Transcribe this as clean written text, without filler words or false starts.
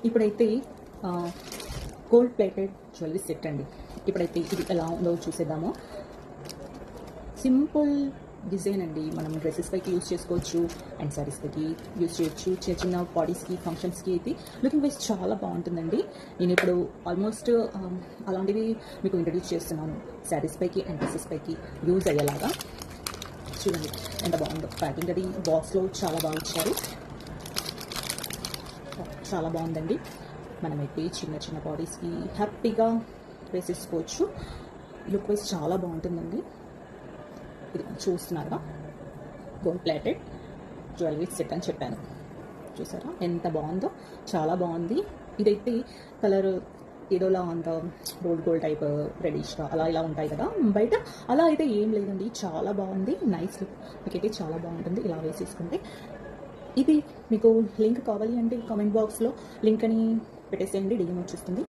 ఇప్పుడైతే gold plated jewellery set అండి. ఇప్పుడైతే ఇది ఎలా ఉందో చూసేద్దాము. సింపుల్ డిజైన్ అండి. మనం డ్రెస్సెస్ పైకి యూస్ చేసుకోవచ్చు అండ్ శారీస్ పైకి యూస్ చేయొచ్చు. చిన్న చిన్న బాడీస్కి ఫంక్షన్స్కి అయితే లుకింగ్ వైజ్ చాలా బాగుంటుందండి. నేను ఇప్పుడు ఆల్మోస్ట్ అలాంటివి మీకు ఇంట్రడ్యూస్ చేస్తున్నాను శారీస్ పైకి అండ్ డ్రెస్సెస్ పైకి యూజ్ అయ్యేలాగా. చూడండి ఎంత బాగుందో. ప్యాకింగ్ అది బాక్స్లో చాలా బాగా ఇచ్చారు. చాలా బాగుందండి. మనమైతే చిన్న చిన్న బాడీస్కి హ్యాపీగా వేసేసుకోవచ్చు. లుక్ వైజ్ చాలా బాగుంటుందండి. ఇది చూస్తున్నారా, గోల్డ్ ప్లేటెడ్ జ్యువెలరీ సెట్ అని చెప్పాను. చూసారా ఎంత బాగుందో, చాలా బాగుంది. ఇదైతే కలర్ ఏదోలా అంత గోల్డ్ టైప్ రెడిష్గా అలా ఇలా ఉంటాయి కదా బయట, అలా అయితే ఏం లేదండి. చాలా బాగుంది, నైస్ లుక్. మీకైతే చాలా బాగుంటుంది ఇలా వేసేసుకుంటే. ఇది మీకు లింక్ కావాలి అంటే కామెంట్ బాక్స్లో లింక్ అని పెట్టేసేయండి, డిఎం వచ్చేస్తుంది.